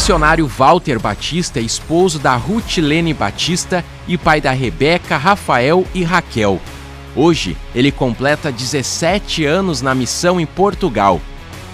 missionário Walter Batista é esposo da Rutilene Batista e pai da Rebeca, Rafael e Raquel. Hoje, ele completa 17 anos na missão em Portugal,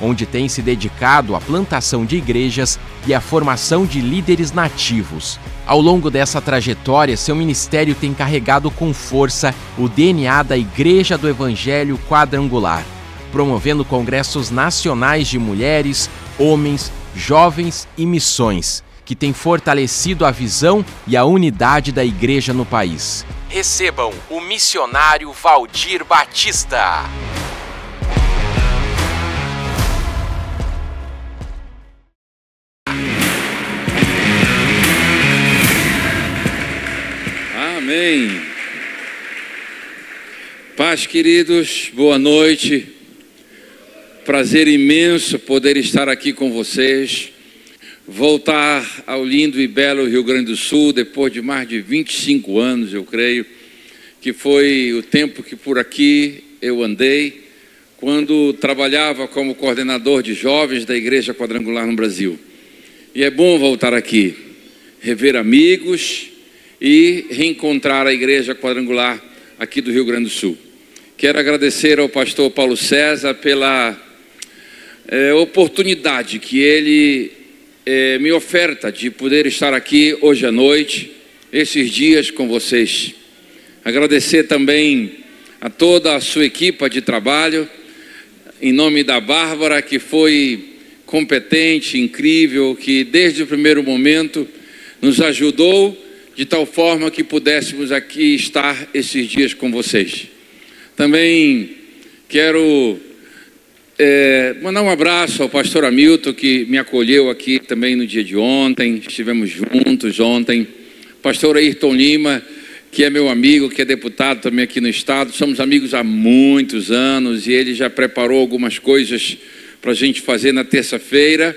onde tem se dedicado à plantação de igrejas e à formação de líderes nativos. Ao longo dessa trajetória, seu ministério tem carregado com força o DNA da Igreja do Evangelho Quadrangular, promovendo congressos nacionais de mulheres, homens, jovens e missões, que tem fortalecido a visão e a unidade da igreja no país. Recebam o missionário Valdir Batista. Amém. Paz, queridos, boa noite. Prazer imenso poder estar aqui com vocês. Voltar ao lindo e belo Rio Grande do Sul, depois de mais de 25 anos, eu creio, que foi o tempo que por aqui eu andei, quando trabalhava como coordenador de jovens da Igreja Quadrangular no Brasil. E é bom voltar aqui, rever amigos e reencontrar a Igreja Quadrangular aqui do Rio Grande do Sul. Quero agradecer ao pastor Paulo César pela oportunidade que ele me oferta de poder estar aqui hoje à noite, esses dias com vocês. Agradecer também a toda a sua equipe de trabalho, em nome da Bárbara, que foi competente, incrível, que desde o primeiro momento nos ajudou de tal forma que pudéssemos aqui estar esses dias com vocês. Também quero mandar um abraço ao pastor Hamilton, que me acolheu aqui também no dia de ontem, estivemos juntos ontem. Pastor Ayrton Lima, que é meu amigo, que é deputado também aqui no estado, somos amigos há muitos anos e ele já preparou algumas coisas para a gente fazer na terça-feira,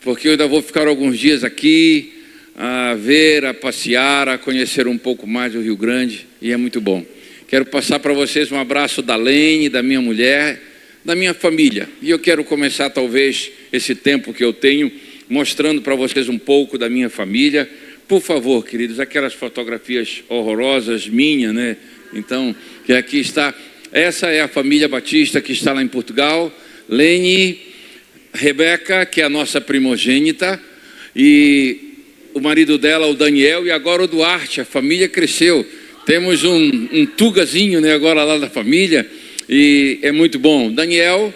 porque eu ainda vou ficar alguns dias aqui a ver, a passear, a conhecer um pouco mais o Rio Grande, e é muito bom. Quero passar para vocês um abraço da Lene, da minha mulher, da minha família. E eu quero começar talvez esse tempo que eu tenho mostrando para vocês um pouco da minha família. Por favor, queridos, aquelas fotografias horrorosas minhas, né? Então, que aqui está, essa é a família Batista que está lá em Portugal. Lene, Rebeca, que é a nossa primogênita, e o marido dela, o Daniel, e agora o Duarte. A família cresceu. Temos um tugazinho, né, agora lá da família, e é muito bom. Daniel,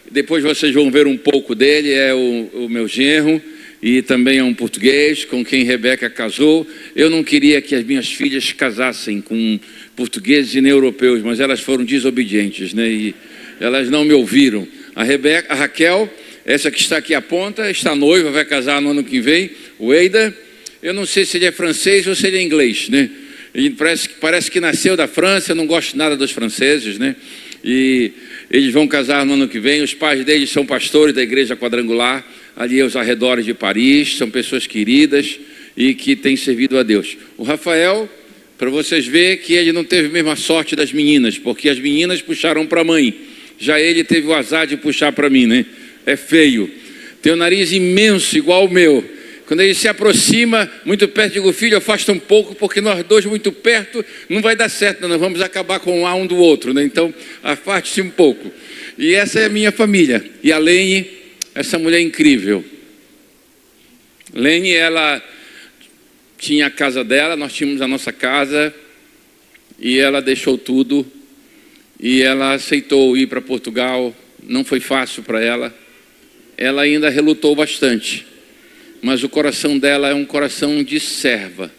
depois vocês vão ver um pouco dele, é o meu genro, e também é um português com quem Rebeca casou. Eu não queria que as minhas filhas casassem com portugueses e nem europeus, mas elas foram desobedientes, né, e elas não me ouviram. A Raquel, essa que está aqui à ponta, está noiva, vai casar no ano que vem. O Eida, eu não sei se ele é francês ou se ele é inglês, né? E parece que nasceu da França, eu não gosto nada dos franceses, né? E eles vão casar no ano que vem. Os pais deles são pastores da Igreja Quadrangular, ali aos arredores de Paris, são pessoas queridas e que têm servido a Deus. O Rafael, para vocês verem que ele não teve a mesma sorte das meninas, porque as meninas puxaram para a mãe, já ele teve o azar de puxar para mim, né? É feio, tem o nariz imenso, igual o meu. Quando ele se aproxima muito perto, digo, filho, afasta um pouco, porque nós dois muito perto não vai dar certo, nós vamos acabar com um do outro, né? Então, afaste-se um pouco. E essa é a minha família. E a Lene, essa mulher incrível. Lene, ela tinha a casa dela, nós tínhamos a nossa casa, e ela deixou tudo, e ela aceitou ir para Portugal. Não foi fácil para ela. Ela ainda relutou bastante. Mas o coração dela é um coração de serva.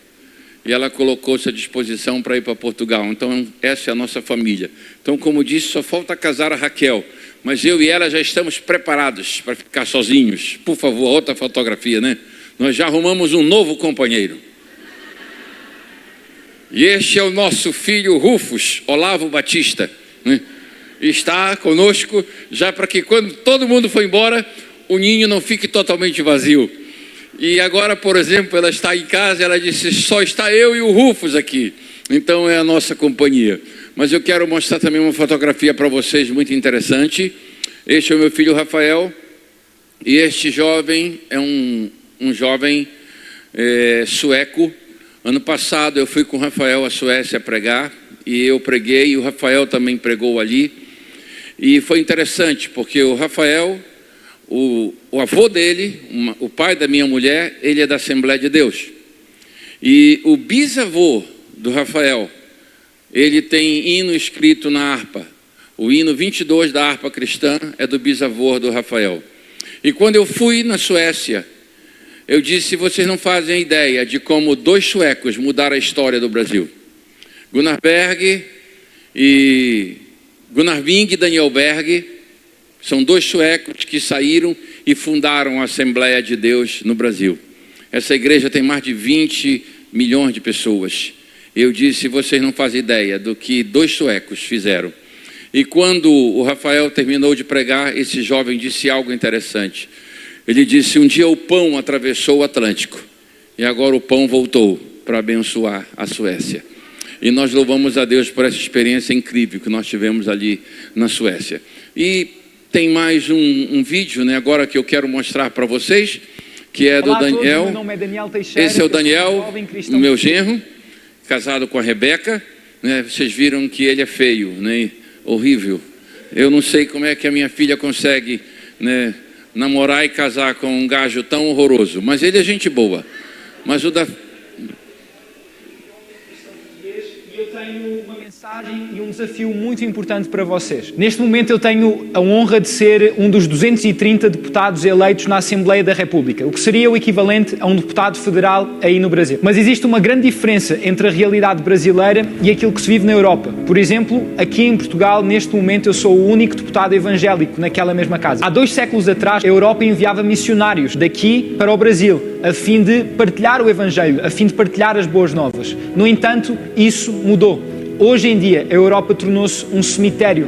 E ela colocou-se à disposição para ir para Portugal. Então, essa é a nossa família. Então, como disse, só falta casar a Raquel. Mas eu e ela já estamos preparados para ficar sozinhos. Por favor, outra fotografia, né? Nós já arrumamos um novo companheiro. E este é o nosso filho Rufus, Olavo Batista, né? Está conosco já para que quando todo mundo for embora, o ninho não fique totalmente vazio. E agora, por exemplo, ela está em casa, ela disse, só está eu e o Rufus aqui. Então é a nossa companhia. Mas eu quero mostrar também uma fotografia para vocês muito interessante. Este é o meu filho Rafael. E este jovem é um um jovem sueco. Ano passado eu fui com o Rafael à Suécia pregar, e eu preguei, e o Rafael também pregou ali. E foi interessante, porque o Rafael, o avô dele, o pai da minha mulher, ele é da Assembleia de Deus. E o bisavô do Rafael, ele tem hino escrito na harpa. O hino 22 da harpa cristã é do bisavô do Rafael. E quando eu fui na Suécia, eu disse: vocês não fazem ideia de como 2 suecos mudaram a história do Brasil. Gunnar Berg e Gunnar Wing e Daniel Berg são 2 suecos que saíram e fundaram a Assembleia de Deus no Brasil. Essa igreja tem mais de 20 milhões de pessoas. Eu disse: vocês não fazem ideia do que 2 suecos fizeram. E quando o Rafael terminou de pregar, esse jovem disse algo interessante. Ele disse: um dia o pão atravessou o Atlântico, e agora o pão voltou para abençoar a Suécia. E nós louvamos a Deus por essa experiência incrível que nós tivemos ali na Suécia. E tem mais um vídeo, né, agora que eu quero mostrar para vocês, que é do Daniel. Meu nome é Daniel Teixeira. Esse é o Daniel, meu genro, casado com a Rebeca. Né, vocês viram que ele é feio, né, horrível. Eu não sei como é que a minha filha consegue, né, namorar e casar com um gajo tão horroroso. Mas ele é gente boa. Mas o da... Eu tenho uma mensagem e um desafio muito importante para vocês. Neste momento eu tenho a honra de ser um dos 230 deputados eleitos na Assembleia da República, o que seria o equivalente a um deputado federal aí no Brasil. Mas existe uma grande diferença entre a realidade brasileira e aquilo que se vive na Europa. Por exemplo, aqui em Portugal, neste momento, eu sou o único deputado evangélico naquela mesma casa. Há 2 séculos atrás, a Europa enviava missionários daqui para o Brasil, a fim de partilhar o Evangelho, a fim de partilhar as boas novas. No entanto, isso mudou. Hoje em dia, a Europa tornou-se um cemitério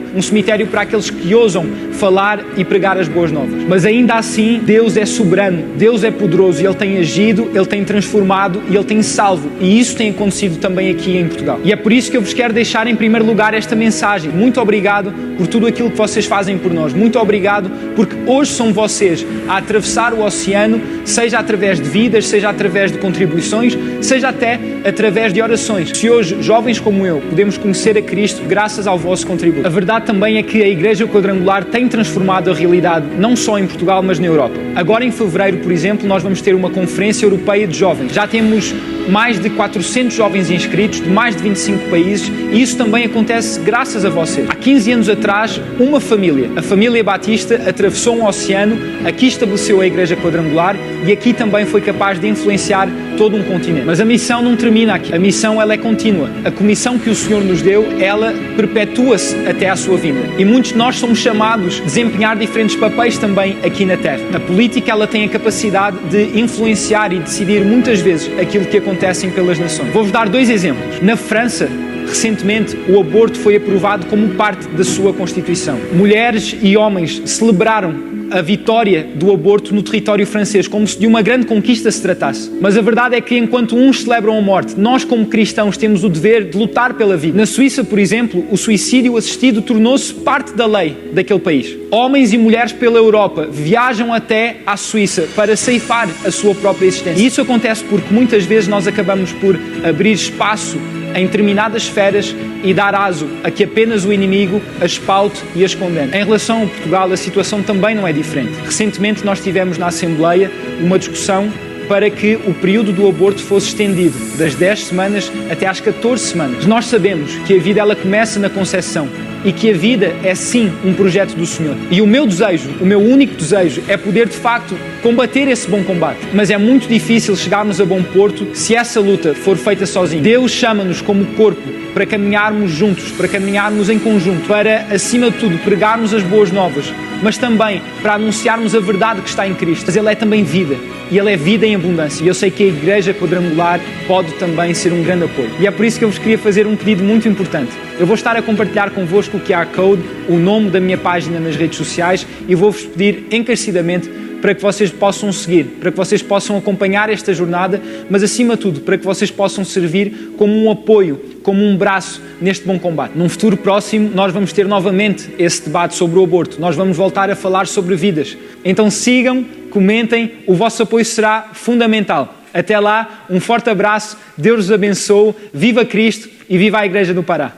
para aqueles que ousam falar e pregar as boas novas. Mas ainda assim, Deus é soberano, Deus é poderoso, e Ele tem agido, Ele tem transformado e Ele tem salvo. E isso tem acontecido também aqui em Portugal. E é por isso que eu vos quero deixar em primeiro lugar esta mensagem. Muito obrigado por tudo aquilo que vocês fazem por nós. Muito obrigado porque hoje são vocês a atravessar o oceano, seja através de vidas, seja através de contribuições, seja até através de orações. Se hoje, jovens como eu, podemos conhecer a Cristo graças ao vosso contributo. A verdade também é que a Igreja Quadrangular tem transformado a realidade não só em Portugal, mas na Europa. Agora em fevereiro, por exemplo, nós vamos ter uma conferência europeia de jovens. Já temos mais de 400 jovens inscritos de mais de 25 países, e isso também acontece graças a vocês. Há 15 anos atrás, uma família, a família Batista, atravessou um oceano, aqui estabeleceu a Igreja Quadrangular e aqui também foi capaz de influenciar todo um continente. Mas a missão não termina aqui. A missão, ela é contínua. A comissão que o Senhor nos deu, ela perpetua-se até à sua vinda. E muitos de nós somos chamados a desempenhar diferentes papéis também aqui na Terra. A política, ela tem a capacidade de influenciar e decidir muitas vezes aquilo que acontece pelas nações. Vou-vos dar 2 exemplos. Na França, recentemente, o aborto foi aprovado como parte da sua Constituição. Mulheres e homens celebraram a vitória do aborto no território francês, como se de uma grande conquista se tratasse. Mas a verdade é que enquanto uns celebram a morte, nós como cristãos temos o dever de lutar pela vida. Na Suíça, por exemplo, o suicídio assistido tornou-se parte da lei daquele país. Homens e mulheres pela Europa viajam até à Suíça para ceifar a sua própria existência. E isso acontece porque muitas vezes nós acabamos por abrir espaço em determinadas esferas e dar aso a que apenas o inimigo as paute e as condene. Em relação a Portugal, a situação também não é diferente. Recentemente nós tivemos na Assembleia uma discussão para que o período do aborto fosse estendido das 10 semanas até às 14 semanas. Nós sabemos que a vida, ela começa na concepção e que a vida é sim um projeto do Senhor. E o meu desejo, o meu único desejo, é poder de facto combater esse bom combate. Mas é muito difícil chegarmos a bom porto se essa luta for feita sozinho. Deus chama-nos como corpo para caminharmos juntos, para caminharmos em conjunto, para, acima de tudo, pregarmos as boas novas, mas também para anunciarmos a verdade que está em Cristo. Mas Ele é também vida, e Ele é vida em abundância. E eu sei que a Igreja Quadrangular pode também ser um grande apoio. E é por isso que eu vos queria fazer um pedido muito importante. Eu vou estar a compartilhar convosco o QR Code, o nome da minha página nas redes sociais, e vou-vos pedir encarecidamente para que vocês possam seguir, para que vocês possam acompanhar esta jornada, mas acima de tudo, para que vocês possam servir como um apoio, como um braço neste bom combate. Num futuro próximo, nós vamos ter novamente esse debate sobre o aborto. Nós vamos voltar a falar sobre vidas. Então sigam comentem, o vosso apoio será fundamental. Até lá, um forte abraço, Deus os abençoe, viva Cristo e viva a Igreja do Pará.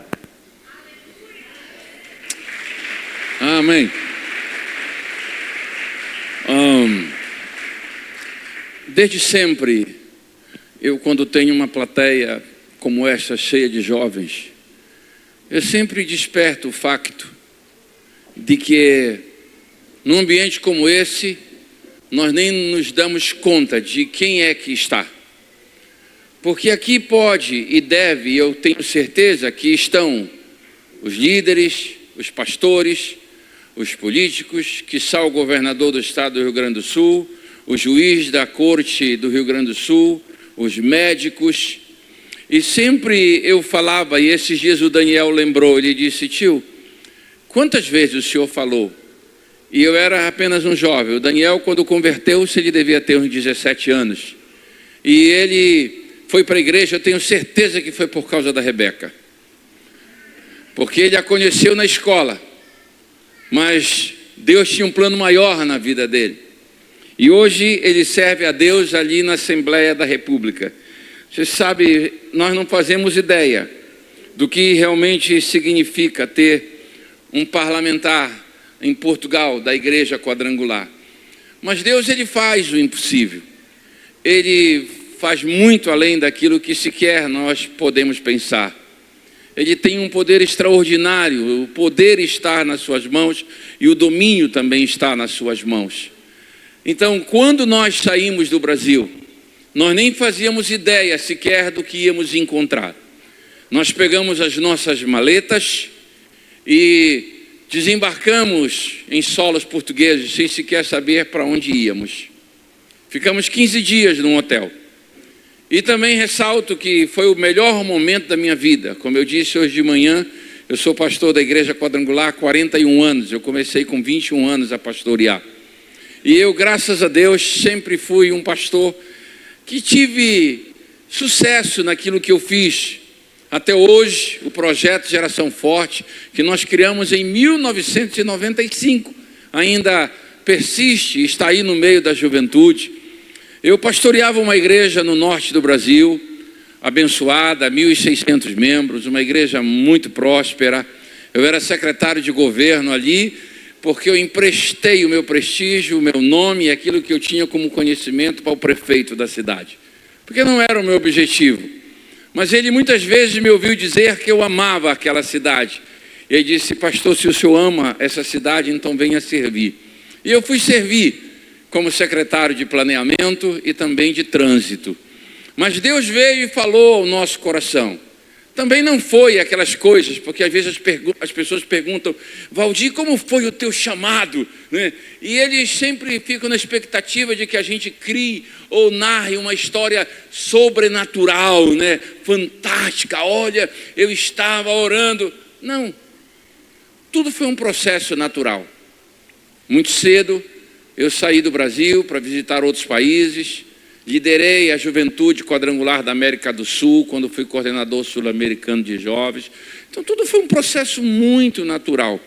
Amém. Desde sempre, eu quando tenho uma plateia como esta, cheia de jovens, eu sempre desperto o facto de que num ambiente como esse, nós nem nos damos conta de quem é que está. Porque aqui pode e deve, eu tenho certeza que estão os líderes, os pastores, os políticos, quiçá o governador do estado do Rio Grande do Sul, o juiz da corte do Rio Grande do Sul, os médicos. E sempre eu falava, e esses dias o Daniel lembrou, ele disse: tio, quantas vezes o senhor falou? E eu era apenas um jovem. O Daniel, quando converteu-se, ele devia ter uns 17 anos. E ele foi para a igreja, eu tenho certeza que foi por causa da Rebeca. Porque ele a conheceu na escola. Mas Deus tinha um plano maior na vida dele. E hoje ele serve a Deus ali na Assembleia da República. Você sabe, nós não fazemos ideia do que realmente significa ter um parlamentar em Portugal, da Igreja Quadrangular. Mas Deus, ele faz o impossível. Ele faz muito além daquilo que sequer nós podemos pensar. Ele tem um poder extraordinário, o poder está nas suas mãos e o domínio também está nas suas mãos. Então, quando nós saímos do Brasil, nós nem fazíamos ideia sequer do que íamos encontrar. Nós pegamos as nossas maletas e desembarcamos em solos portugueses sem sequer saber para onde íamos. Ficamos 15 dias num hotel. E também ressalto que foi o melhor momento da minha vida. Como eu disse hoje de manhã, eu sou pastor da Igreja Quadrangular há 41 anos. Eu comecei com 21 anos a pastorear. E eu, graças a Deus, sempre fui um pastor que tive sucesso naquilo que eu fiz. Até hoje, o projeto Geração Forte, que nós criamos em 1995, ainda persiste, está aí no meio da juventude. Eu pastoreava uma igreja no norte do Brasil, abençoada, 1.600 membros, uma igreja muito próspera. Eu era secretário de governo ali, porque eu emprestei o meu prestígio, o meu nome e aquilo que eu tinha como conhecimento para o prefeito da cidade. Porque não era o meu objetivo. Mas ele muitas vezes me ouviu dizer que eu amava aquela cidade. E ele disse: pastor, se o senhor ama essa cidade, então venha servir. E eu fui servir como secretário de planeamento e também de trânsito. Mas Deus veio e falou ao nosso coração. Também não foi aquelas coisas, porque às vezes as pessoas perguntam: Valdir, como foi o teu chamado? Né? E eles sempre ficam na expectativa de que a gente crie ou narre uma história sobrenatural, né? Fantástica. Olha, eu estava orando. Não, tudo foi um processo natural. Muito cedo eu saí do Brasil para visitar outros países. Liderei a Juventude Quadrangular da América do Sul, quando fui coordenador sul-americano de jovens. Então, tudo foi um processo muito natural.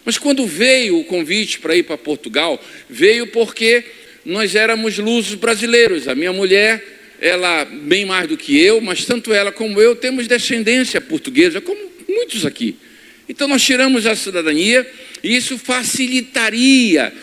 Mas quando veio o convite para ir para Portugal, veio porque nós éramos lusos brasileiros. A minha mulher, ela bem mais do que eu, mas tanto ela como eu temos descendência portuguesa, como muitos aqui. Então, nós tiramos a cidadania e isso facilitaria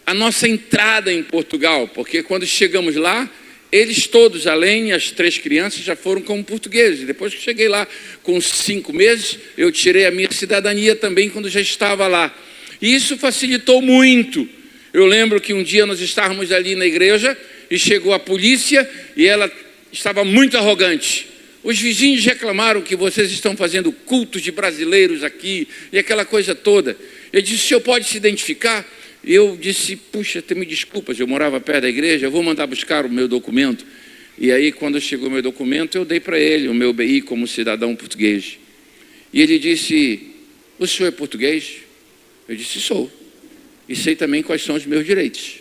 a nossa entrada em Portugal, porque quando chegamos lá, eles todos, além as 3 crianças, já foram como portugueses. Depois que cheguei lá, com 5 meses, eu tirei a minha cidadania também quando já estava lá. E isso facilitou muito. Eu lembro que um dia nós estávamos ali na igreja e chegou a polícia e ela estava muito arrogante. Os vizinhos reclamaram que vocês estão fazendo cultos de brasileiros aqui e aquela coisa toda. Ele disse: o senhor pode se identificar? E eu disse: puxa, me desculpas, eu morava perto da igreja, eu vou mandar buscar o meu documento. E aí, quando chegou o meu documento, eu dei para ele o meu BI como cidadão português. E ele disse: o senhor é português? Eu disse: sou. E sei também quais são os meus direitos.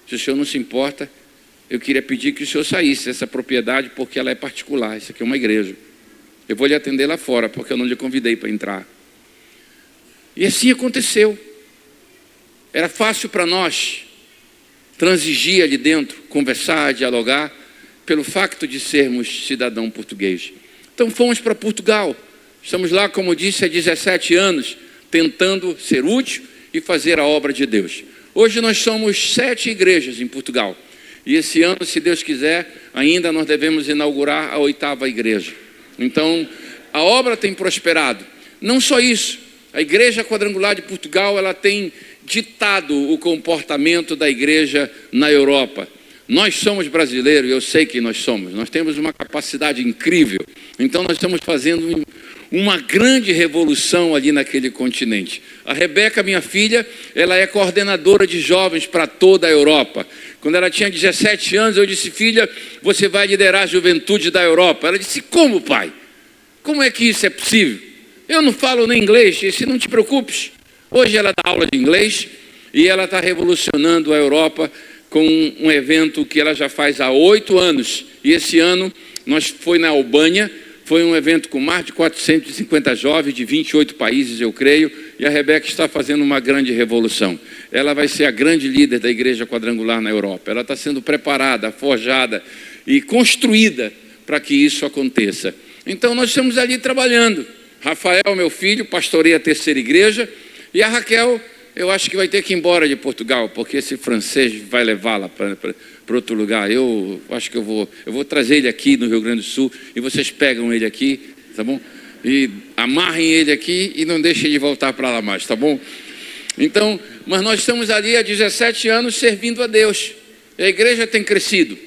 Se o senhor não se importa, eu queria pedir que o senhor saísse dessa propriedade, porque ela é particular, isso aqui é uma igreja. Eu vou lhe atender lá fora, porque eu não lhe convidei para entrar. E assim aconteceu. Era fácil para nós transigir ali dentro, conversar, dialogar, pelo facto de sermos cidadão português. Então fomos para Portugal. Estamos lá, como disse, há 17 anos, tentando ser útil e fazer a obra de Deus. Hoje nós somos 7 igrejas em Portugal. E esse ano, se Deus quiser, ainda nós devemos inaugurar a 8ª igreja. Então, a obra tem prosperado. Não só isso, a Igreja Quadrangular de Portugal, ela tem ditado o comportamento da igreja na Europa. Nós somos brasileiros, eu sei que nós somos. Nós temos uma capacidade incrível. Então, nós estamos fazendo uma grande revolução ali naquele continente. A Rebeca, minha filha, ela é coordenadora de jovens para toda a Europa. Quando ela tinha 17 anos, eu disse: filha, você vai liderar a juventude da Europa. Ela disse: como, pai? Como é que isso é possível? Eu não falo nem inglês. Eu disse: não te preocupes. Hoje ela dá aula de inglês e ela está revolucionando a Europa com um evento que ela já faz há 8 anos. E esse ano nós foi na Albânia. Foi um evento com mais de 450 jovens de 28 países, eu creio, e a Rebeca está fazendo uma grande revolução. Ela vai ser a grande líder da Igreja Quadrangular na Europa. Ela está sendo preparada, forjada e construída para que isso aconteça. Então nós estamos ali trabalhando. Rafael, meu filho, pastoreia a 3ª igreja, e a Raquel, eu acho que vai ter que ir embora de Portugal, porque esse francês vai levá-la para outro lugar. Eu acho que eu vou trazer ele aqui no Rio Grande do Sul, e vocês pegam ele aqui, tá bom? E amarrem ele aqui e não deixem ele voltar para lá mais, tá bom? Então, mas nós estamos ali há 17 anos servindo a Deus. E a igreja tem crescido.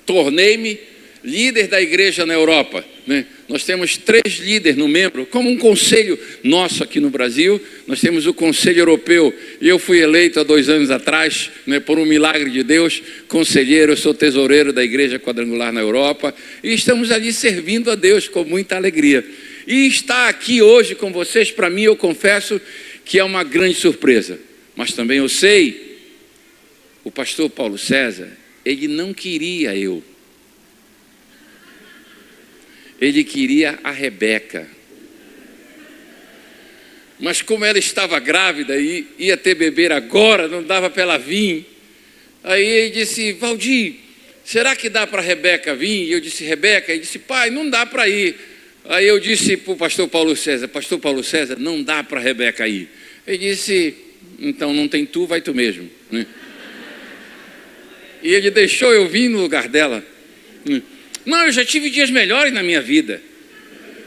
Tornei-me líder da igreja na Europa, né? Nós temos 3 líderes no membro, como um conselho nosso aqui no Brasil. Nós temos o Conselho Europeu, e eu fui eleito há 2 anos atrás, né, por um milagre de Deus, conselheiro. Eu sou tesoureiro da Igreja Quadrangular na Europa, e estamos ali servindo a Deus com muita alegria. E estar aqui hoje com vocês, para mim, eu confesso que é uma grande surpresa. Mas também eu sei, o pastor Paulo César, ele não queria eu. Ele queria a Rebeca. Mas como ela estava grávida e ia ter bebê agora, não dava para ela vir. Aí ele disse: Valdir, será que dá para a Rebeca vir? E eu disse: Rebeca? Ele disse: pai, não dá para ir. Aí eu disse para o pastor Paulo César: pastor Paulo César, não dá para a Rebeca ir. Ele disse: então não tem tu, vai tu mesmo, né? E ele deixou eu vir no lugar dela. Não, eu já tive dias melhores na minha vida.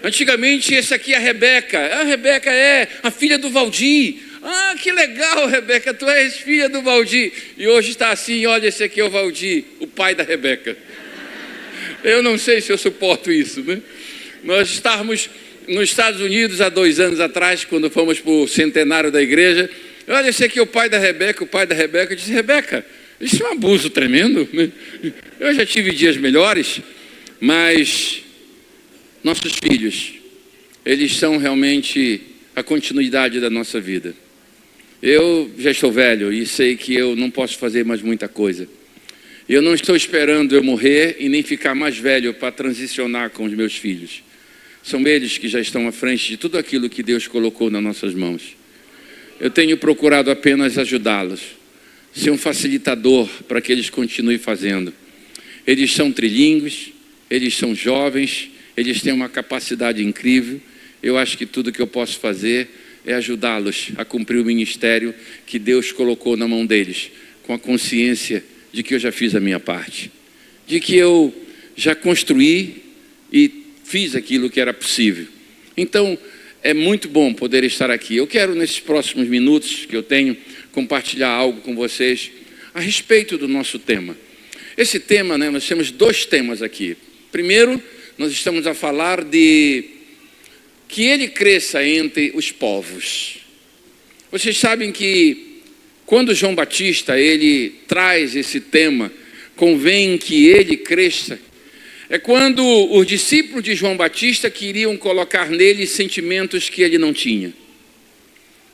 Antigamente, esse aqui é a Rebeca. A Rebeca é a filha do Valdir. Ah, que legal, Rebeca, tu és filha do Valdir. E hoje está assim: olha, esse aqui é o Valdir, o pai da Rebeca. Eu não sei se eu suporto isso, né? Nós estávamos nos Estados Unidos há 2 anos atrás, quando fomos para o centenário da igreja. Olha, esse aqui é o pai da Rebeca, o pai da Rebeca. Eu disse: Rebeca, isso é um abuso tremendo, né? Eu já tive dias melhores. Mas nossos filhos, eles são realmente a continuidade da nossa vida. Eu já estou velho e sei que eu não posso fazer mais muita coisa. Eu não estou esperando eu morrer e nem ficar mais velho para transicionar com os meus filhos. São eles que já estão à frente de tudo aquilo que Deus colocou nas nossas mãos. Eu tenho procurado apenas ajudá-los, ser um facilitador para que eles continuem fazendo. Eles são trilíngues. Eles são jovens, eles têm uma capacidade incrível. Eu acho que tudo que eu posso fazer é ajudá-los a cumprir o ministério que Deus colocou na mão deles, com a consciência de que eu já fiz a minha parte, de que eu já construí e fiz aquilo que era possível. Então, é muito bom poder estar aqui. Eu quero, nesses próximos minutos que eu tenho, compartilhar algo com vocês a respeito do nosso tema. Esse tema, né, nós temos 2 temas aqui. Primeiro, nós estamos a falar de que ele cresça entre os povos. Vocês sabem que quando João Batista ele traz esse tema, convém que ele cresça, é quando os discípulos de João Batista queriam colocar nele sentimentos que ele não tinha.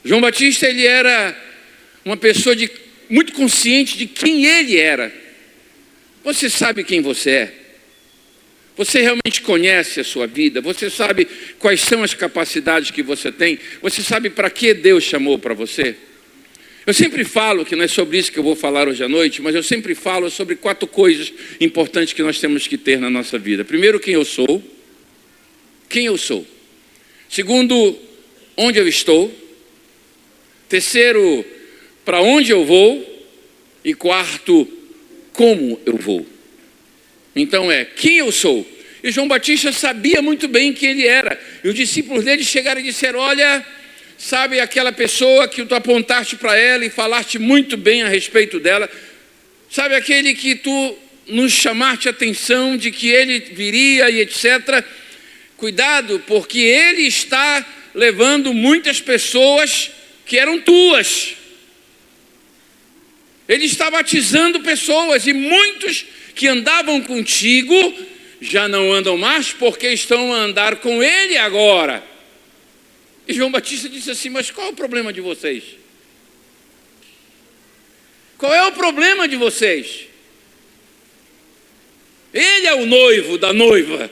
João Batista ele era uma pessoa muito consciente de quem ele era. Você sabe quem você é? Você realmente conhece a sua vida? Você sabe quais são as capacidades que você tem? Você sabe para que Deus chamou para você? Eu sempre falo, que não é sobre isso que eu vou falar hoje à noite, mas eu sempre falo sobre 4 coisas importantes que nós temos que ter na nossa vida. Primeiro, quem eu sou. Quem eu sou. Segundo, onde eu estou. Terceiro, para onde eu vou. E quarto, como eu vou. Então quem eu sou. E João Batista sabia muito bem quem ele era. E os discípulos dele chegaram e disseram: olha, sabe aquela pessoa que tu apontaste para ela e falaste muito bem a respeito dela? Sabe aquele que tu nos chamaste a atenção de que ele viria e etc. Cuidado, porque ele está levando muitas pessoas que eram tuas. Ele está batizando pessoas, e muitos que andavam contigo já não andam mais, porque estão a andar com ele agora. E João Batista disse assim: mas qual é o problema de vocês? Qual é o problema de vocês? Ele é o noivo da noiva.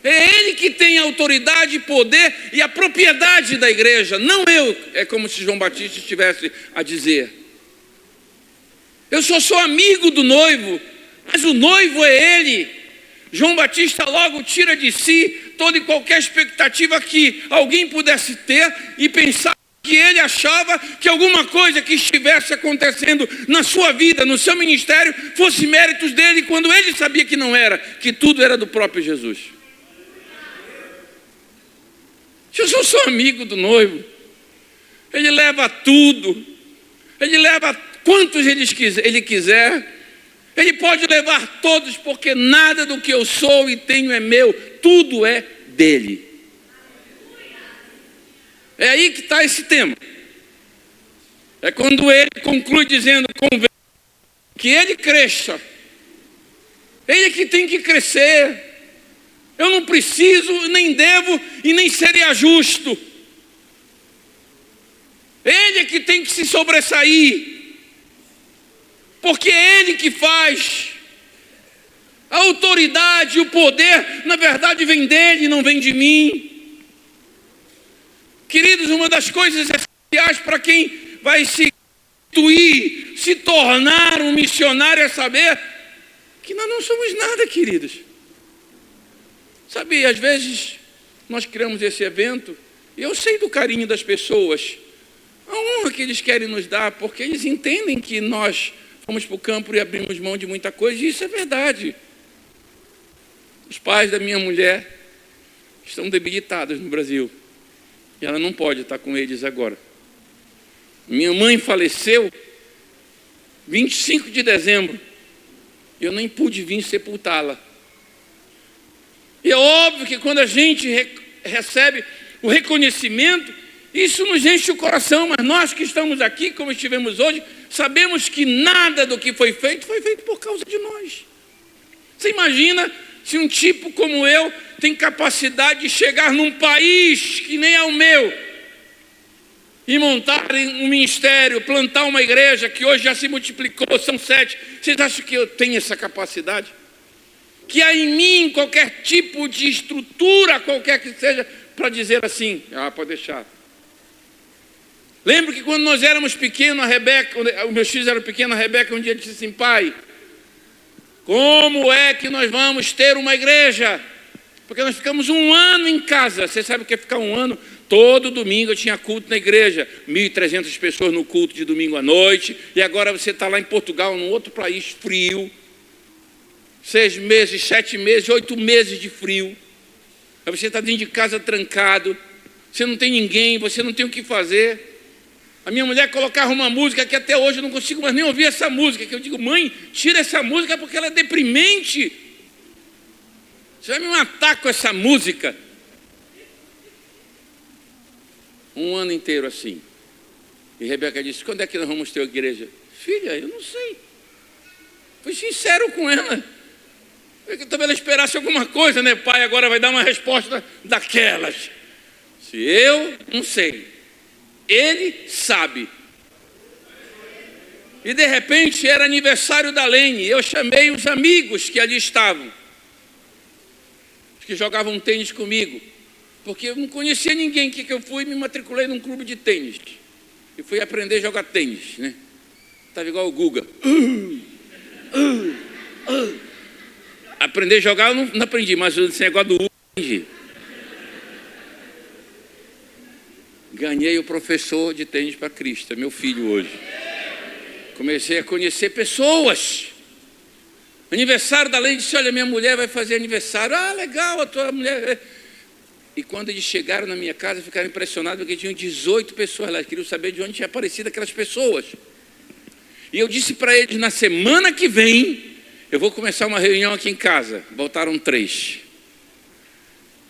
É ele que tem a autoridade, poder e a propriedade da igreja, não eu. É como se João Batista estivesse a dizer: eu só sou amigo do noivo, mas o noivo é ele. João Batista logo tira de si toda e qualquer expectativa que alguém pudesse ter e pensar que ele achava que alguma coisa que estivesse acontecendo na sua vida, no seu ministério, fosse méritos dele, quando ele sabia que não era, que tudo era do próprio Jesus. Eu só sou amigo do noivo. Ele leva tudo. Ele leva quantos ele quiser. Ele pode levar todos, porque nada do que eu sou e tenho é meu. Tudo é dele. É aí que está esse tema. É quando ele conclui dizendo: convém que ele cresça. Ele que tem que crescer. Eu não preciso, nem devo e nem seria justo. Ele é que tem que se sobressair, porque é ele que faz. A autoridade, o poder, na verdade vem dele, não vem de mim. Queridos, uma das coisas essenciais para quem vai se constituir, se tornar um missionário, é saber que nós não somos nada, queridos. Sabe, às vezes nós criamos esse evento e eu sei do carinho das pessoas, a honra que eles querem nos dar, porque eles entendem que nós fomos para o campo e abrimos mão de muita coisa, e isso é verdade. Os pais da minha mulher estão debilitados no Brasil e ela não pode estar com eles agora. Minha mãe faleceu 25 de dezembro e eu nem pude vir sepultá-la. E é óbvio que quando a gente recebe o reconhecimento, isso nos enche o coração, mas nós que estamos aqui, como estivemos hoje, sabemos que nada do que foi feito por causa de nós. Você imagina se um tipo como eu tem capacidade de chegar num país que nem é o meu e montar um ministério, plantar uma igreja que hoje já se multiplicou, são 7. Vocês acham que eu tenho essa capacidade? Que há em mim qualquer tipo de estrutura, qualquer que seja, para dizer assim: pode deixar. Lembro que quando nós éramos pequenos, a Rebeca, os meus filhos eram pequenos, a Rebeca um dia disse assim: pai, como é que nós vamos ter uma igreja? Porque nós ficamos 1 ano em casa. Você sabe o que é ficar 1 ano? Todo domingo eu tinha culto na igreja, 1.300 pessoas no culto de domingo à noite, e agora você está lá em Portugal, num outro país frio, 6 meses, 7 meses, 8 meses de frio. Aí você está dentro de casa trancado, você não tem ninguém, você não tem o que fazer. A minha mulher colocava uma música que até hoje eu não consigo mais nem ouvir essa música, que eu digo: mãe, tira essa música porque ela é deprimente. Você vai me matar com essa música. 1 ano inteiro assim. E Rebeca disse: quando é que nós vamos ter a igreja? Filha, eu não sei. Fui sincero com ela. Talvez ela esperasse alguma coisa, né? Pai, agora vai dar uma resposta daquelas. Se eu não sei, ele sabe. E de repente era aniversário da Lene. Eu chamei os amigos que ali estavam, que jogavam tênis comigo, porque eu não conhecia ninguém. Que eu fui e me matriculei num clube de tênis. e fui aprender a jogar tênis, né? Estava igual o Guga. Aprender a jogar eu não aprendi, mas esse negócio do aprendi. Ganhei o professor de tênis para Cristo, é meu filho hoje. Comecei a conhecer pessoas. Aniversário da lei, disse, olha, minha mulher vai fazer aniversário. Ah, legal, a tua mulher... E quando eles chegaram na minha casa, ficaram impressionados porque tinham 18 pessoas lá. Queriam saber de onde tinha aparecido aquelas pessoas. E eu disse para eles, na semana que vem, eu vou começar uma reunião aqui em casa. Voltaram 3.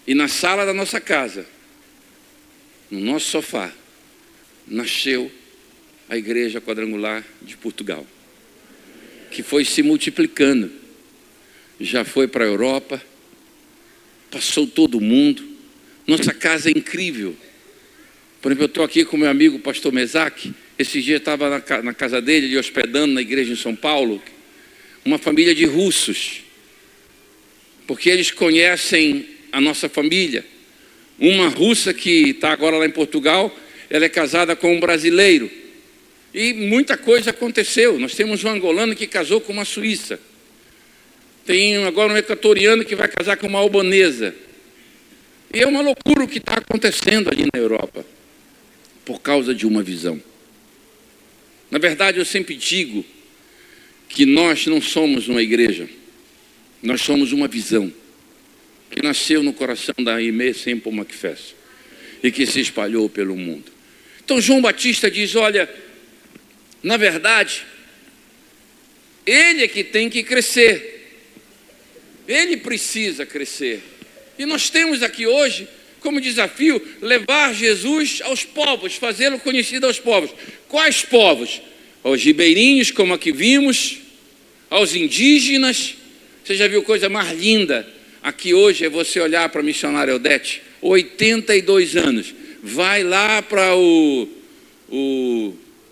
E na sala da nossa casa, no nosso sofá, nasceu a Igreja Quadrangular de Portugal, que foi se multiplicando. Já foi para a Europa, passou todo mundo. Nossa casa é incrível. Por exemplo, eu estou aqui com meu amigo pastor Mesaque. Esses dias estava na casa dele, ele hospedando na igreja em São Paulo, uma família de russos, porque eles conhecem a nossa família. Uma russa que está agora lá em Portugal, ela é casada com um brasileiro. E muita coisa aconteceu. Nós temos um angolano que casou com uma suíça. Tem agora um equatoriano que vai casar com uma albanesa. E é uma loucura o que está acontecendo ali na Europa, por causa de uma visão. Na verdade, eu sempre digo que nós não somos uma igreja, nós somos uma visão, que nasceu no coração da Aimee Semple McPherson e que se espalhou pelo mundo. Então João Batista diz, olha, na verdade, ele é que tem que crescer, ele precisa crescer. E nós temos aqui hoje, como desafio, levar Jesus aos povos, fazê-lo conhecido aos povos. Quais povos? Aos ribeirinhos, como aqui vimos, aos indígenas. Você já viu coisa mais linda? Aqui hoje é você olhar para a missionária Odete, 82 anos, vai lá para o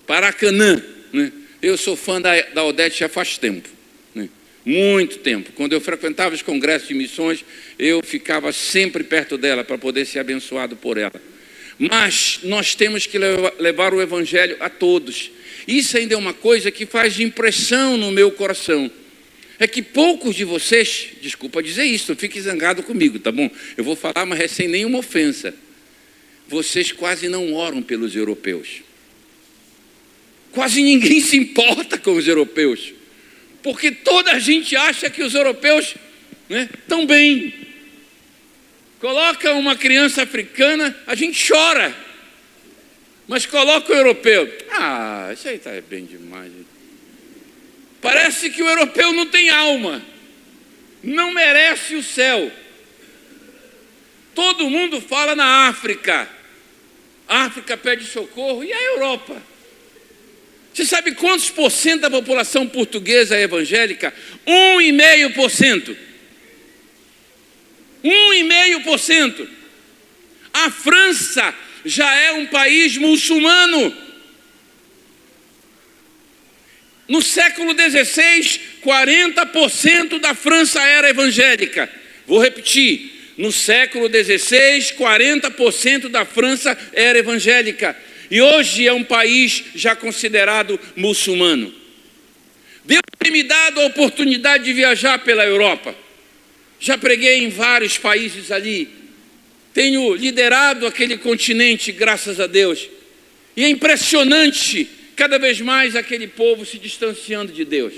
Paracanã, né? Eu sou fã da Odete já faz tempo, né? Muito tempo. Quando eu frequentava os congressos de missões, eu ficava sempre perto dela para poder ser abençoado por ela. Mas nós temos que levar o evangelho a todos. Isso ainda é uma coisa que faz impressão no meu coração. É que poucos de vocês, desculpa dizer isso, não fique zangado comigo, tá bom? Eu vou falar, mas é sem nenhuma ofensa. Vocês quase não oram pelos europeus. Quase ninguém se importa com os europeus. Porque toda a gente acha que os europeus, né, estão bem. Coloca uma criança africana, a gente chora. Mas coloca o europeu. Ah, isso aí está bem demais. Parece que o europeu não tem alma. Não merece o céu. Todo mundo fala na África. A África pede socorro. E a Europa? Você sabe quantos por cento da população portuguesa é evangélica? 1,5%. 1,5%. A França já é um país muçulmano. No século XVI, 40% da França era evangélica. Vou repetir. No século XVI, 40% da França era evangélica. E hoje é um país já considerado muçulmano. Deus tem me dado a oportunidade de viajar pela Europa. Já preguei em vários países ali. Tenho liderado aquele continente, graças a Deus. E é impressionante, cada vez mais, aquele povo se distanciando de Deus.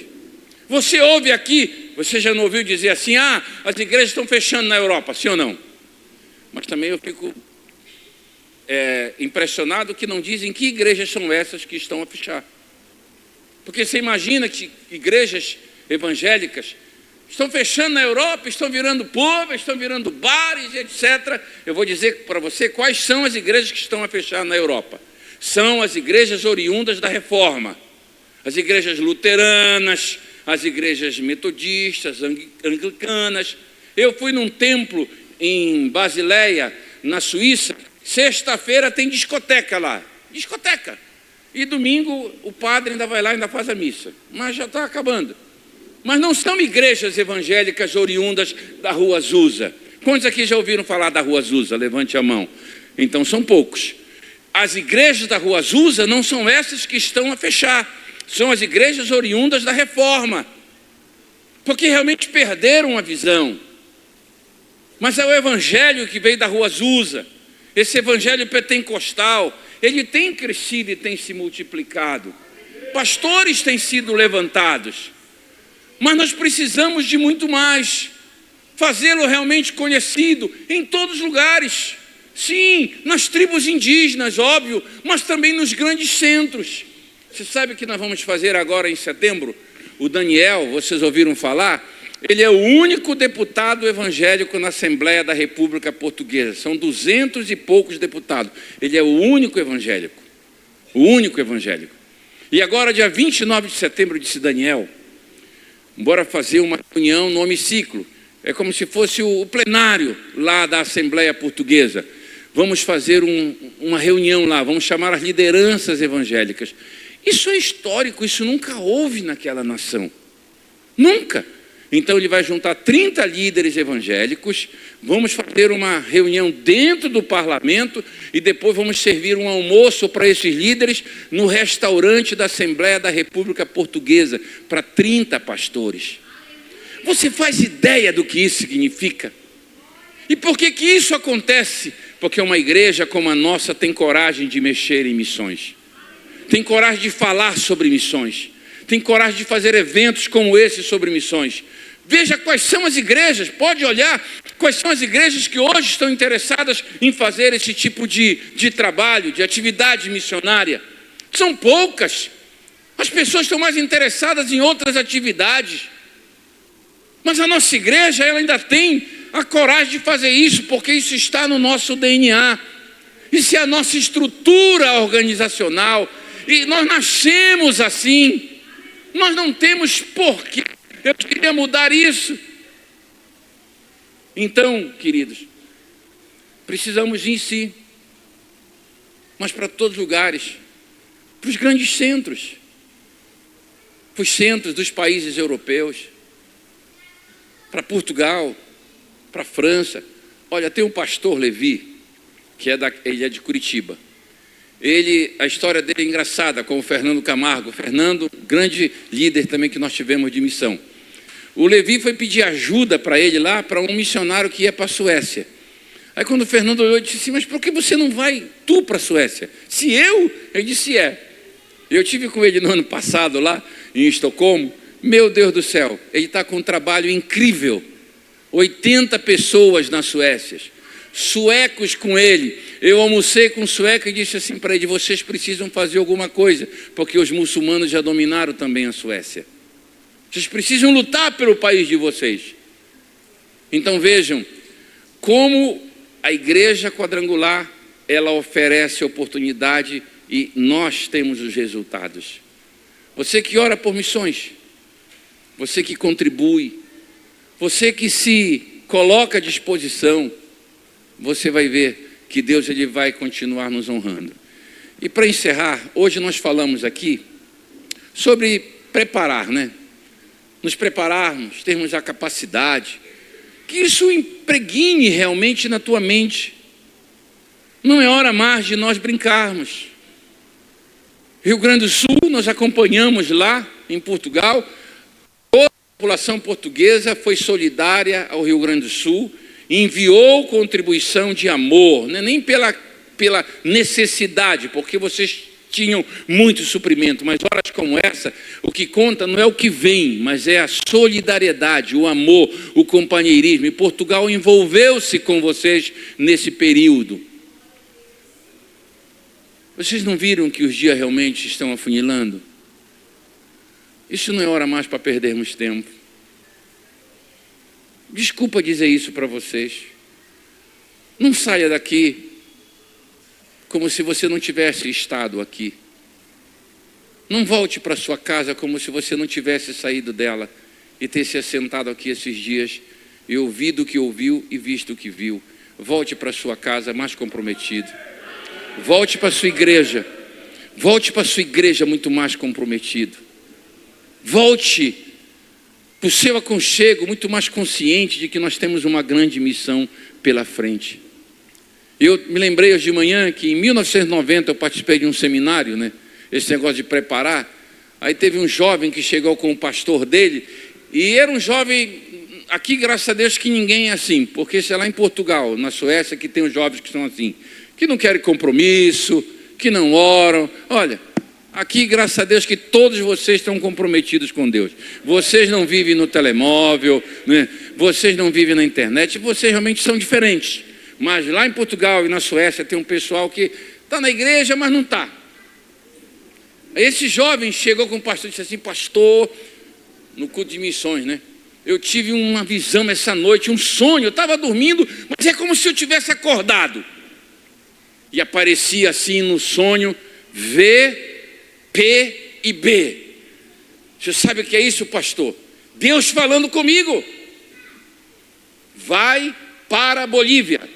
Você ouve aqui, você já não ouviu dizer assim, as igrejas estão fechando na Europa, sim ou não? Mas também eu fico impressionado que não dizem que igrejas são essas que estão a fechar. Porque você imagina que igrejas evangélicas estão fechando na Europa, estão virando pubs, estão virando bares, etc. Eu vou dizer para você quais são as igrejas que estão a fechar na Europa. São as igrejas oriundas da Reforma. As igrejas luteranas, as igrejas metodistas, anglicanas. Eu fui num templo em Basileia, na Suíça. Sexta-feira tem discoteca lá. Discoteca. E domingo o padre ainda vai lá e ainda faz a missa. Mas já está acabando. Mas não são igrejas evangélicas oriundas da Rua Azusa. Quantos aqui já ouviram falar da Rua Azusa? Levante a mão. Então são poucos. as igrejas da Rua Azusa não são essas que estão a fechar, são as igrejas oriundas da reforma, porque realmente perderam a visão. Mas é o evangelho que veio da Rua Azusa, esse evangelho pentecostal, ele tem crescido e tem se multiplicado. Pastores têm sido levantados, mas nós precisamos de muito mais, fazê-lo realmente conhecido em todos os lugares. Sim, nas tribos indígenas, óbvio, mas também nos grandes centros. Você sabe o que nós vamos fazer agora em setembro? O Daniel, vocês ouviram falar? Ele é o único deputado evangélico na Assembleia da República Portuguesa. São 200 e poucos deputados. Ele é o único evangélico. O único evangélico. E agora, dia 29 de setembro, disse Daniel, bora fazer uma reunião no hemiciclo. É como se fosse o plenário lá da Assembleia Portuguesa. Vamos fazer uma reunião lá, vamos chamar as lideranças evangélicas. Isso é histórico, isso nunca houve naquela nação. Nunca. Então ele vai juntar 30 líderes evangélicos, vamos fazer uma reunião dentro do parlamento e depois vamos servir um almoço para esses líderes no restaurante da Assembleia da República Portuguesa, para 30 pastores. Você faz ideia do que isso significa? E por que isso acontece? Porque uma igreja como a nossa tem coragem de mexer em missões, tem coragem de falar sobre missões, tem coragem de fazer eventos como esse sobre missões. Veja quais são as igrejas, pode olhar quais são as igrejas que hoje estão interessadas em fazer esse tipo de trabalho, de atividade missionária. São poucas. As pessoas estão mais interessadas em outras atividades. Mas a nossa igreja, ela ainda tem a coragem de fazer isso, porque isso está no nosso DNA. Isso é a nossa estrutura organizacional. E nós nascemos assim. Nós não temos porquê. Eu queria mudar isso. Então, queridos, precisamos ir sim, mas para todos os lugares, para os grandes centros, para os centros dos países europeus, para Portugal, para a França. Olha, tem um pastor Levi, ele é de Curitiba. A história dele é engraçada, com o Fernando Camargo. Fernando, grande líder também que nós tivemos de missão. O Levi foi pedir ajuda para ele lá, para um missionário que ia para a Suécia. Aí quando o Fernando olhou, ele disse assim, mas por que você não vai tu para a Suécia? Se eu? Ele disse, Eu tive com ele no ano passado lá, em Estocolmo. Meu Deus do céu, ele está com um trabalho incrível. 80 pessoas na Suécia. Suecos com ele. Eu almocei com um sueco e disse assim para ele, vocês precisam fazer alguma coisa, porque os muçulmanos já dominaram também a Suécia. Vocês precisam lutar pelo país de vocês. Então vejam como a igreja quadrangular, ela oferece oportunidade e nós temos os resultados. Você que ora por missões, você que contribui, você que se coloca à disposição, você vai ver que Deus ele vai continuar nos honrando. E para encerrar, hoje nós falamos aqui sobre preparar, nos prepararmos, termos a capacidade, que isso impregne realmente na tua mente. Não é hora mais de nós brincarmos. Rio Grande do Sul, nós acompanhamos lá em Portugal, toda a população portuguesa foi solidária ao Rio Grande do Sul, enviou contribuição de amor, nem pela necessidade, porque vocês tinham muito suprimento, mas horas como essa, o que conta não é o que vem, mas é a solidariedade, o amor, o companheirismo. E Portugal envolveu-se com vocês nesse período. Vocês não viram que os dias realmente estão afunilando? Isso não é hora mais para perdermos tempo. Desculpa dizer isso para vocês. Não saia daqui como se você não tivesse estado aqui. Não volte para sua casa como se você não tivesse saído dela e ter se assentado aqui esses dias e ouvido o que ouviu e visto o que viu. Volte para sua casa mais comprometido. Volte para sua igreja. Volte para sua igreja muito mais comprometido. Volte para o seu aconchego muito mais consciente de que nós temos uma grande missão pela frente. E eu me lembrei hoje de manhã que em 1990 eu participei de um seminário, né? Esse negócio de preparar. Aí teve um jovem que chegou com o pastor dele, e era um jovem, aqui graças a Deus que ninguém é assim, porque sei lá em Portugal, na Suécia, que tem os jovens que são assim, que não querem compromisso, que não oram. Olha, aqui graças a Deus que todos vocês estão comprometidos com Deus. Vocês não vivem no telemóvel, né? Vocês não vivem na internet, vocês realmente são diferentes. Mas lá em Portugal e na Suécia tem um pessoal que está na igreja, mas não está. Esse jovem chegou com o pastor e disse assim: pastor, no culto de missões, né? Eu tive uma visão essa noite, um sonho, eu estava dormindo, mas é como se eu tivesse acordado. E aparecia assim no sonho, V, P e B. Você sabe o que é isso, pastor? Deus falando comigo. Vai para a Bolívia.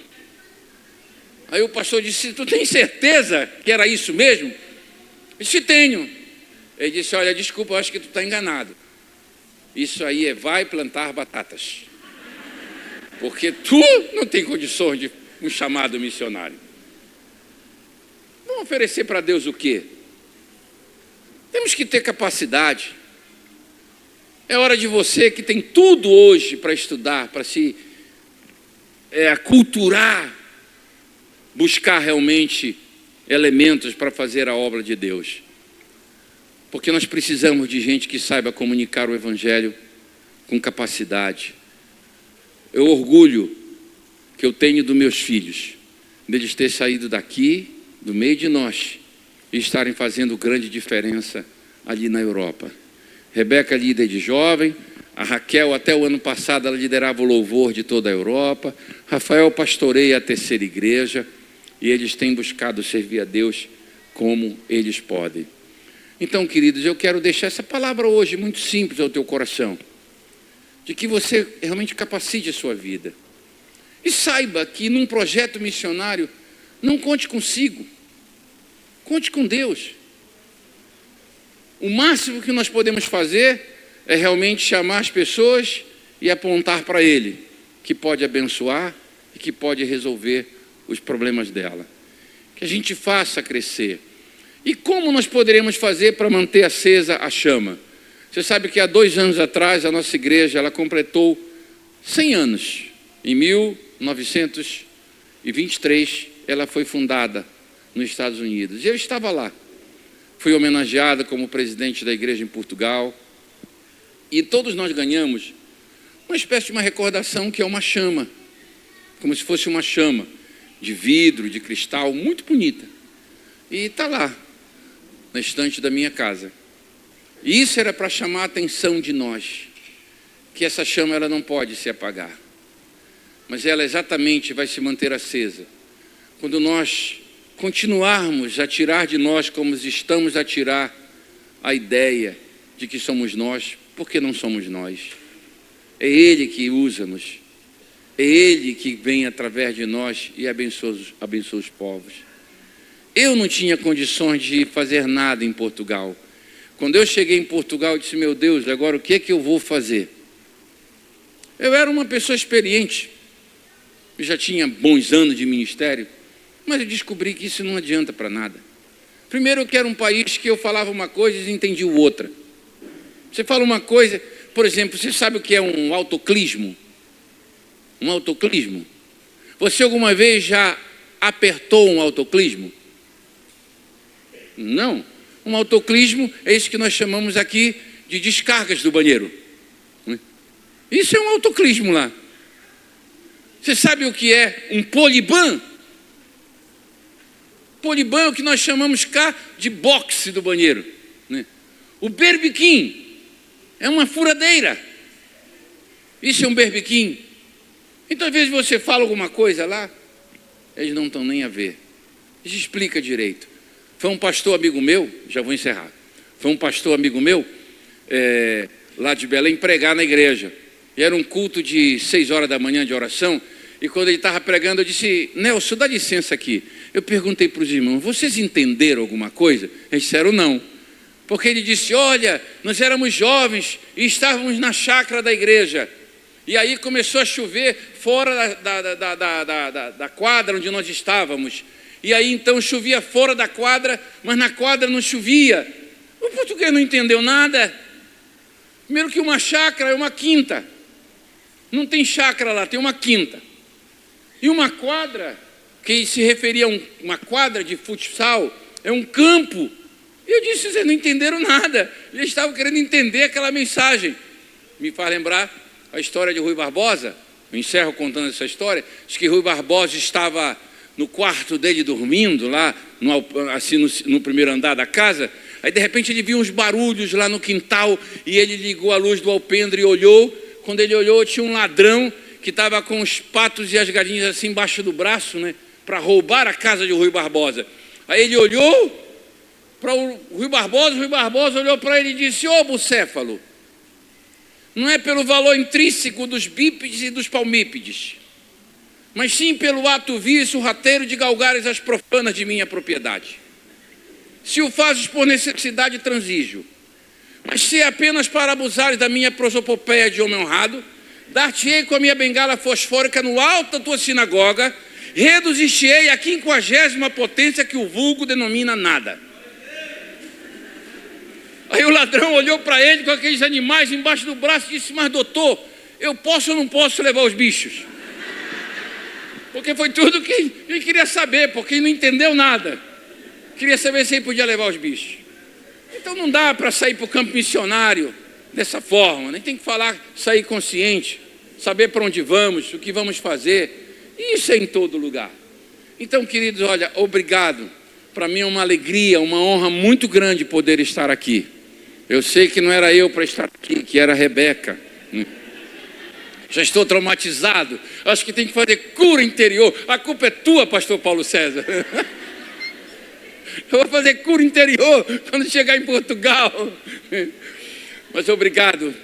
Aí o pastor disse: tu tem certeza que era isso mesmo? Eu disse: tenho. Ele disse: olha, desculpa, eu acho que tu está enganado. Isso aí é vai plantar batatas. Porque tu não tem condições de um chamado missionário. Vamos oferecer para Deus o quê? Temos que ter capacidade. É hora de você que tem tudo hoje para estudar, para se aculturar, buscar realmente elementos para fazer a obra de Deus. Porque nós precisamos de gente que saiba comunicar o Evangelho com capacidade. Eu orgulho que eu tenho dos meus filhos, deles ter saído daqui, do meio de nós, e estarem fazendo grande diferença ali na Europa. Rebeca, líder de jovem. A Raquel, até o ano passado, ela liderava o louvor de toda a Europa. Rafael pastoreia a terceira igreja. E eles têm buscado servir a Deus como eles podem. Então, queridos, eu quero deixar essa palavra hoje muito simples ao teu coração. De que você realmente capacite a sua vida. E saiba que num projeto missionário, não conte consigo. Conte com Deus. O máximo que nós podemos fazer é realmente chamar as pessoas e apontar para Ele, que pode abençoar e que pode resolver os problemas dela. Que a gente faça crescer. E como nós poderemos fazer para manter acesa a chama? Você sabe que há 2 anos atrás a nossa igreja ela completou 100 anos. Em 1923 ela foi fundada nos Estados Unidos. E eu estava lá. Fui homenageada como presidente da igreja em Portugal. E todos nós ganhamos uma espécie de uma recordação que é uma chama. Como se fosse uma chama de vidro, de cristal, muito bonita. E está lá, na estante da minha casa. E isso era para chamar a atenção de nós, que essa chama ela não pode se apagar. Mas ela exatamente vai se manter acesa quando nós continuarmos a tirar de nós como estamos a tirar a ideia de que somos nós, porque não somos nós. É Ele que usa-nos. É Ele que vem através de nós e abençoa os povos. Eu não tinha condições de fazer nada em Portugal. Quando eu cheguei em Portugal, eu disse: meu Deus, agora o que é que eu vou fazer? Eu era uma pessoa experiente. Eu já tinha bons anos de ministério. Mas eu descobri que isso não adianta para nada. Primeiro, eu quero um país que eu falava uma coisa e entendi outra. Você fala uma coisa, por exemplo, você sabe o que é um autoclismo? Um autoclismo? Você alguma vez já apertou um autoclismo? Não. Um autoclismo é isso que nós chamamos aqui de descargas do banheiro. Isso é um autoclismo lá. Você sabe o que é um poliban? Poliban é o que nós chamamos cá de boxe do banheiro. O berbiquim é uma furadeira. Isso é um berbiquim. Então, às vezes você fala alguma coisa lá, eles não estão nem a ver. Eles explicam direito. Foi um pastor amigo meu, já vou encerrar. Foi um pastor amigo meu, lá de Belém, pregar na igreja. E era um culto de 6 horas da manhã de oração. E quando ele estava pregando, eu disse: Nelson, dá licença aqui. Eu perguntei para os irmãos: vocês entenderam alguma coisa? Eles disseram não. Porque ele disse: olha, nós éramos jovens e estávamos na chácara da igreja. E aí começou a chover fora da quadra onde nós estávamos. E aí então chovia fora da quadra, mas na quadra não chovia. O português não entendeu nada. Primeiro que uma chácara é uma quinta. Não tem chácara lá, tem uma quinta. E uma quadra, que se referia a uma quadra de futsal, é um campo. E eu disse, vocês não entenderam nada. Eles estavam querendo entender aquela mensagem. Me faz lembrar a história de Rui Barbosa. Eu encerro contando essa história. Diz que Rui Barbosa estava no quarto dele dormindo, lá no primeiro andar da casa. Aí de repente ele viu uns barulhos lá no quintal e ele ligou a luz do alpendre e olhou. Quando ele olhou, tinha um ladrão que estava com os patos e as galinhas assim embaixo do braço, né, para roubar a casa de Rui Barbosa. Aí ele olhou para o Rui Barbosa olhou para ele e disse, ô bucéfalo, não é pelo valor intrínseco dos bípedes e dos palmípedes, mas sim pelo ato vil e sorrateiro de galgares as profanas de minha propriedade. Se o fazes por necessidade, transijo, mas se é apenas para abusares da minha prosopopeia de homem honrado, dar-te-ei com a minha bengala fosfórica no alto da tua sinagoga, reduzir-te-ei à 50ª potência que o vulgo denomina nada. Aí o ladrão olhou para ele com aqueles animais embaixo do braço e disse, mas doutor, eu posso ou não posso levar os bichos? Porque foi tudo que ele queria saber, porque ele não entendeu nada. Queria saber se ele podia levar os bichos. Então não dá para sair para o campo missionário dessa forma, nem tem que falar, sair consciente, saber para onde vamos, o que vamos fazer. Isso é em todo lugar. Então, queridos, olha, obrigado. Para mim é uma alegria, uma honra muito grande poder estar aqui. Eu sei que não era eu para estar aqui, que era a Rebeca. Já estou traumatizado. Acho que tem que fazer cura interior. A culpa é tua, pastor Paulo César. Eu vou fazer cura interior quando chegar em Portugal. Mas obrigado.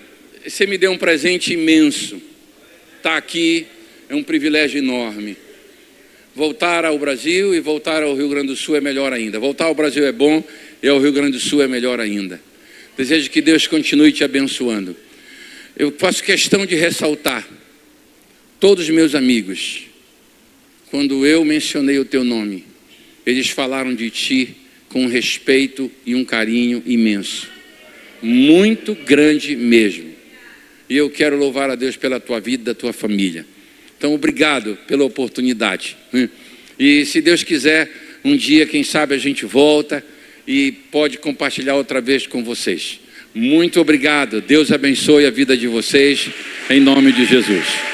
Você me deu um presente imenso. Estar aqui é um privilégio enorme. Voltar ao Brasil e voltar ao Rio Grande do Sul é melhor ainda. Voltar ao Brasil é bom e ao Rio Grande do Sul é melhor ainda. Desejo que Deus continue te abençoando. Eu faço questão de ressaltar todos os meus amigos. Quando eu mencionei o teu nome, eles falaram de ti com um respeito e um carinho imenso. Muito grande mesmo. E eu quero louvar a Deus pela tua vida e da tua família. Então, obrigado pela oportunidade. E se Deus quiser, um dia, quem sabe, a gente volta e pode compartilhar outra vez com vocês. Muito obrigado. Deus abençoe a vida de vocês, em nome de Jesus.